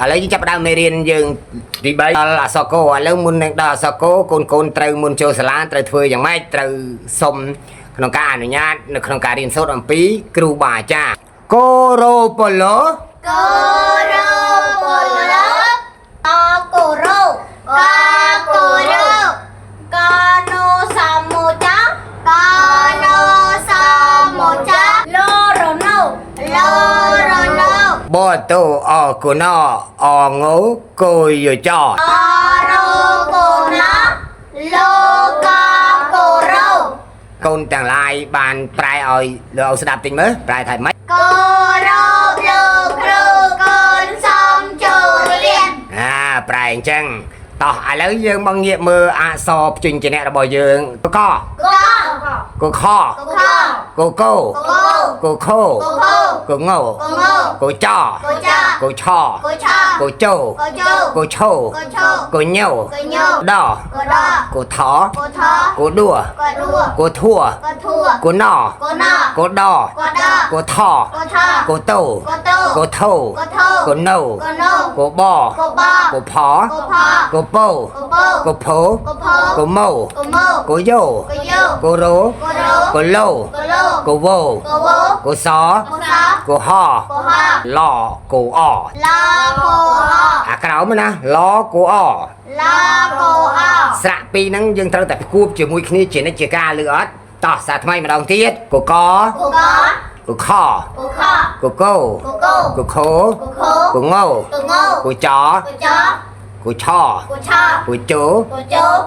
ឥឡូវយើងចាប់ផ្ដើមមេរៀនយើងទី3ដល់អក្សរកឥឡូវមុននឹងដល់អក្សរកកូនត្រូវមុនចូលសាលាត្រូវធ្វើយ៉ាងម៉េចត្រូវសុំក្នុងការអនុញ្ញាតនៅក្នុងការរៀនសូត្រអំពីគ្រូបាអាចារ្យកូរ៉ូប៉ូឡូកូរ៉ូប៉ូឡូអកូរ៉ូកាកូរ៉ូកាណូសាមូចាកាណូសាមូចាឡូរ៉ូណូឡូរ៉ូណូបូតូអកូណូអងូកូយោចោអរ៉ូកូណាឡូកាកូរ៉ូកូនទាំងឡាយបានប្រែឲ្យលោកស្ដាប់តិចមើលប្រែថាម៉េចកូរ៉ូលោកគ្រូកូនសំចូលរៀនប្រែអញ្ចឹងតោះឥឡូវយើងមកងាកមើលអក្សរព្យញ្ជនៈរបស់យើងកកខកកោកខកងោកចកឆកជោកឈោកញោដកថកដួកធัวកណកដកថកតោកថោកណោកបកផកពោកភោកមោកយោកโรកโลកវោកសកហឡកអអាក្រោមណាឡកអឡកអស្រៈពីរហ្នឹងយើងត្រូវតែផ្គួបជាមួយគ្នាជានិច្ចជាការលឺអត់តោះសាថ្មីម្ដងទៀតកកកខកកោកខោកងោកចកឆកជោ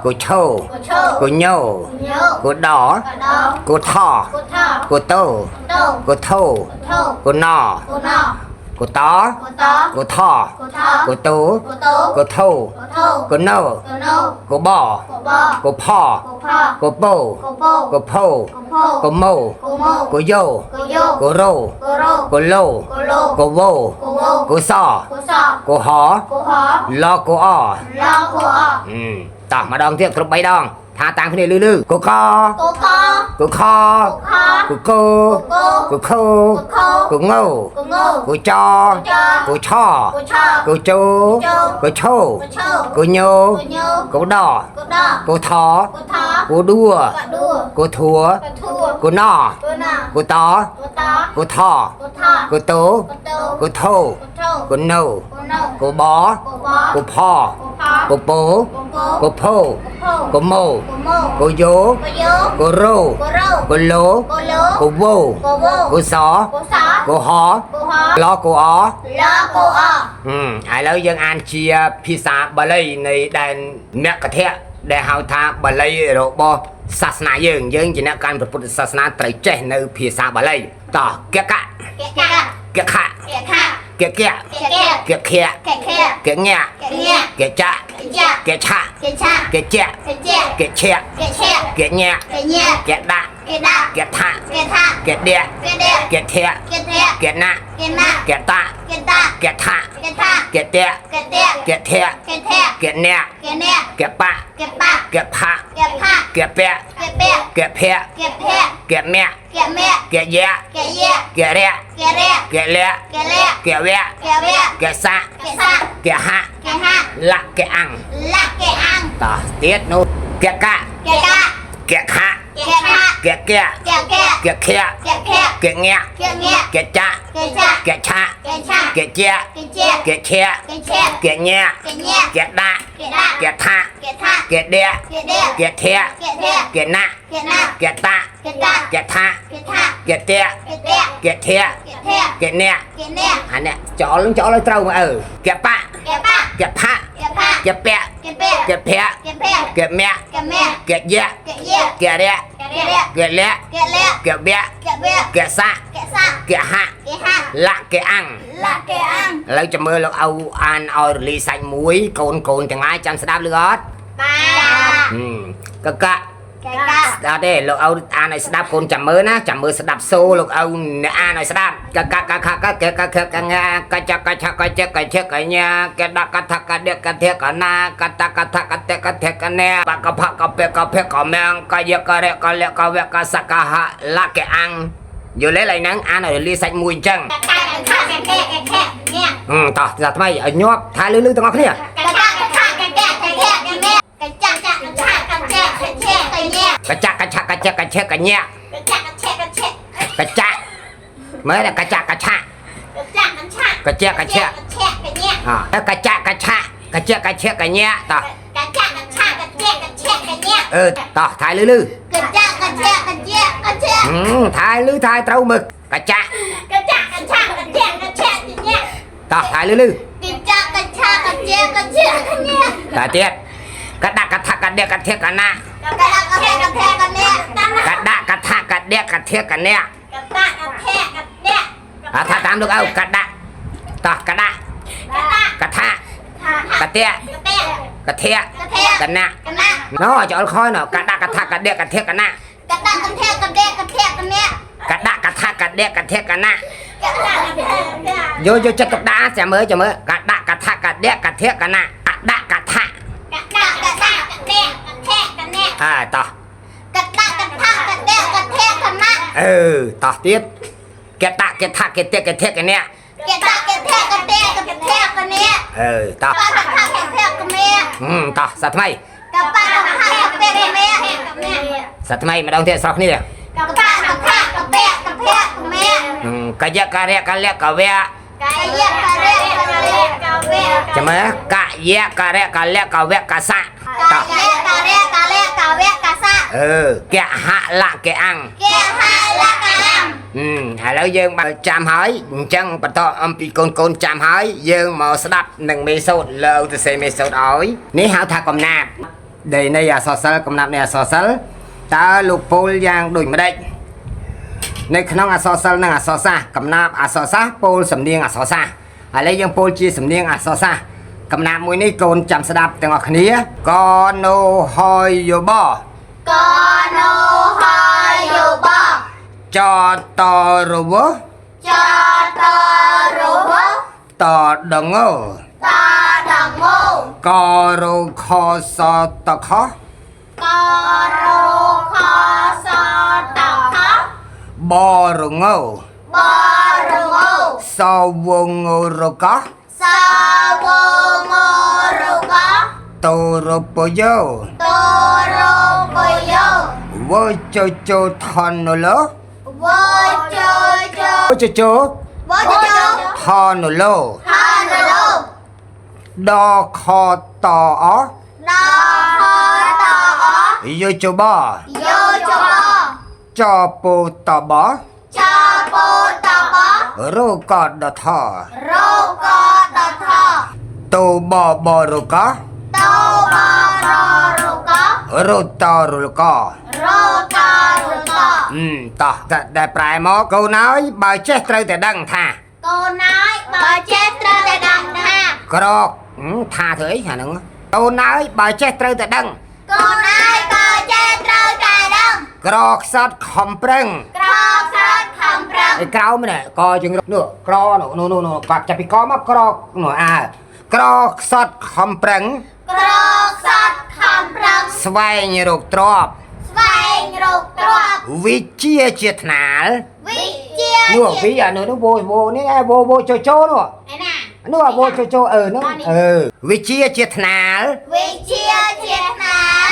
កឈោកញោកដកថកតោកថោកណកតកថកតោកថោកណោកបកផកពោកភោកមោកយោកโรកโลកវោកសកហឡកអតោះម្ដងទៀតគ្រប់3ដងថាតាមគ្នាលឺកកកខកកោកខោកងោកចកឆកជោកឈោកញោកដកថកដួកធัวកណកតកថកតោកថោកណោកបកផកពោកភោកមោកយោកโรកโลកវោកសកហឡកអឥឡូវយើងអានជាភាសាបាលីនៃដែនមគ្គធៈដែលហៅថាបាលីរបស់សាសនាយើងជាអ្នកកាន់ពុទ្ធសាសនាត្រូវចេះនៅភាសាបាលីតោះកកកខកកកខកញកចកឆកជកឆកញកដកថកដកថកណកតកថកតកថកណកបកផកពកភកមកយករកលកវកសកហលកអង្តោះទៀតនោះកកកខកកកខកញកចកឆកជកឆកញកដកថកដកថកណកតកថកតកថកណអានេះចោលឲ្យត្រូវមកកបកផកពកភកមកយករកលកវកសកហលកអង្ឥឡូវចាំមើលលោកអ៊ូអានឲ្យរលីសាច់មួយកូនទាំងឡាយចាំស្ដាប់លឺអត់បាទកស្ដាប់ទេលោកអ៊ូអានឲ្យស្ដាប់កូនចាំមើលណាចាំមើលស្ដាប់សូលោកអ៊ូអ្នកអានឲ្យស្ដាប់កកងាកចកឆកជកឆកញកដកថកដកថកណាកតកថកតកថកណែបកផកពកភកមងកយករកលកវកសកហលកអង្ vô lấy lại nắng ăn rồi lia sạch mùi chân tỏ giặt mày ở nhóp thái lư tao ngọc nè cà chạc cà nhẹ cà chạc mới là cà chạc cà chạc cà chạc cà chạc cà chạc cà nhẹ tỏ tỏ thái lư thái lư thái trâu mực cà chạc tỏ thái lư tỏ tiết cà đạ cà thạc cà đẹ cà thiệt cà nạ cà đạ cà thạc cà đẹ cà thiệt cà nẹ thả tám được không cà đạ tỏ cà đạ cà thạc cà tẹ cà thiệt cà nạ nó cho khói nó cà đạ cà thạc cà đẹ cà thiệt cà nạ cà đạ cà thạc cà đẹ cà thiệt cà nạ vô cho tục đá sẽ mới cà đạ cà thạc cà đẹ cà thiệt cà nạ cà đạ cà thạc tỏ tỏ tiếp cái tạ cái thạc cái tiết cái thiệt cái nè tỏ tỏ sát mày sát mày mà đâu thiệt sọc nè cái giặc cà rẹ cà lẹ cà ve chả mới cà giặc cà rẹ cà lẹ cà ve cà sa tỏ kẹ hạ lạ kẹ ăn lâu dương bà chạm hỏi chân bà to âm bị con chạm hỏi dương màu đập nâng mê sốt lâu từ xe mê sốt ối ní hảo thà cầm nạp đây này à sò sơ cầm nạp này à sò sơ ta lục pol giang đuổi mà đây này khả năng à sò sơ năng à sò sa cầm nạp à sò sa pol sầm niên à sò sa lấy dương pol chia sầm niên à sò sa cầm nạp mũi ní con chạm đập từ ngọc khía con nô hoi vô bò cho to rồi bố to đằng ngô co rô kho so to khó bò rồi ngô so vô ngô rồi có tô rồi bò vô vô cho thon nó lỡ vô cho thon nó lỡ đo kho to ó vô cho bò cho bò to bò rô có đo thọ tô bò bò rô có rô to rô có tỏ đại bài mó câu nói bà chết trơi tại đằng thà có tha thế hả nâng câu nói bà chết trơi tại đằng có sót không preng cáo mới này coi chừng nữa có nó quạt chặt bị có mắc có sót không preng xoay như rục trọp vì chia triệt nál nữa vì à nó vô nè vô cho nữa nó vô cho nó vì chia triệt nál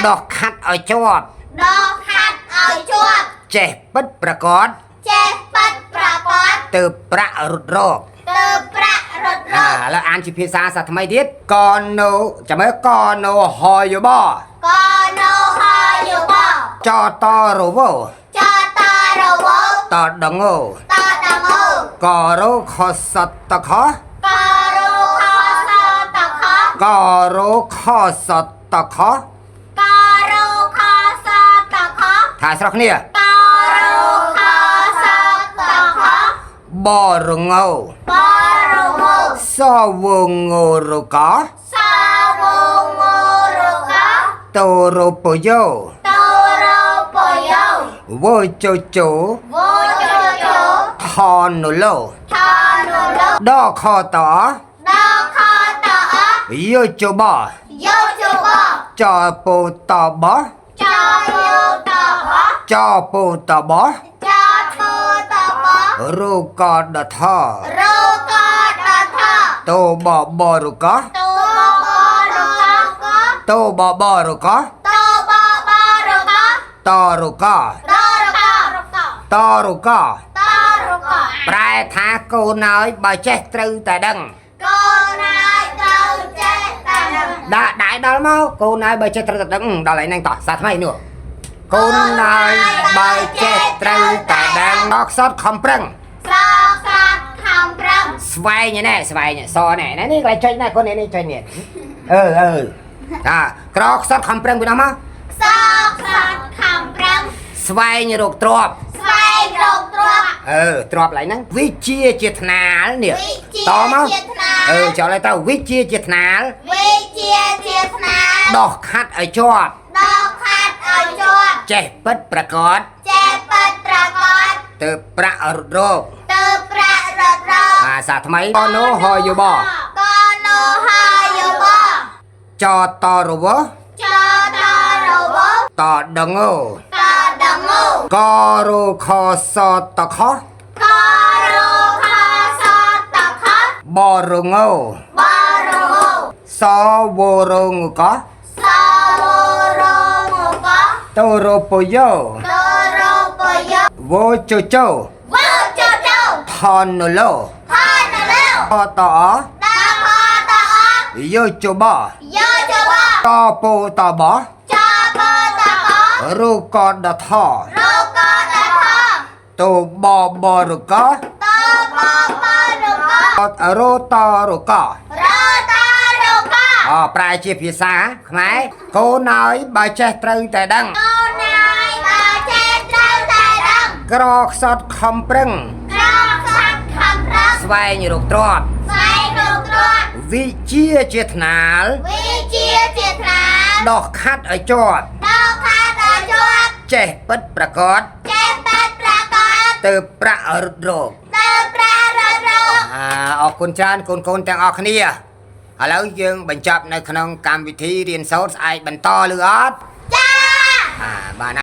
đọc khát ở chọp trẻ bất pra cót từ pra rụt rộpแล้วอ่านชื่อภาษาสัตว์ทำไมดิกอนโนจะไม่กอนโนหอยอยู่บ่จอตอโรโวตอดงโงกอโรคอสัตตะขอกอโรคอสัตตะขอถ่ายสระเนี่ยบอรงโงซอวงโงโรกอโตโรโปโยโวโจโจทอนโนโลดอคอต่อโยโจบอจอโปตอบอจอโปตอบอ រូកដថ រោកដថ តោបរុក តោបរក តោបរុក តោបរក តរុក តរក តរុក តរក ប្រែថាកូនហើយបើចេះត្រូវតែដឹង កូនហើយត្រូវចេះតែដឹង ដាក់ដៃដល់មកកូនហើយបើចេះត្រូវតែដឹងដល់ហើយហ្នឹងតោះសាថ្មីនោះកូនហើយបើចេះត្រូវតែដឹងអក្សរខំប្រឹង ស្រោសាត់ខំប្រឹង ស្វែងណែស្វែងសណែនេះកន្លែងចុចណែកូននេះចុចនេះតាក្រអក្សរខំប្រឹងពីនោះមក សោកសាត់ខំប្រឹង ស្វែងរកទ្រព្យ ស្វែងរកទ្រព្យ ទ្រព្យឡើយហ្នឹងវិជាជាថ្នាលនេះ វិជា តមក ជាថ្នាល ចូលឲ្យទៅវិជាជាថ្នាល វិជាជាថ្នាល ដោះខាត់ឲ្យជាប់ ដោះខាត់ឲ្យជាប់ ចេះពិតប្រកប ចេះពិតប្រកប ទៅប្រាក់រត់រក ទៅប្រាក់រត់រក អាសាថ្មីកណូហយប កនោហើយយប ចតរវ ចតរវ តដងោ តដងូ ករុខសតខ ករុខាសតខ បរងោ បរងូ សវរងក សវរងក តរពយោ តរពយ វជជោ វចចោ ថនលោ ហើយនៅលើ អតអ តាផតអ យោជប យោចប តពោតប ចបតក រូកដថ រោកដថ តបរក តបបរក រតរក រតារក ប្រែជាភាសាខ្មែរកូនហើយបើចេះត្រូវតែដឹង កូនហើយបើចេះត្រូវតែដឹង ក្រខ្សត់ខំប្រឹង ក្រសាត់ខំប្រឹង ស្វែងរកទ្រព្យ ស្វែងរកទ្រព្យ វិជាជាថ្នាល វិជាជាថ្នាល ដោះខាត់ឲ្យជាប់ ដោះខាត់ឲ្យជាប់ ចេះពិតប្រកប ចេះពិតប្រកប ទៅប្រាក់រត់រក ទៅប្រាក់រត់រក អរគុណច្រើនកូនទាំងអស់គ្នាឥឡូវយើងបញ្ចប់នៅក្នុងកម្មវិធីរៀនសូត្រស្អែកបន្តឬអត់ ចា បាទ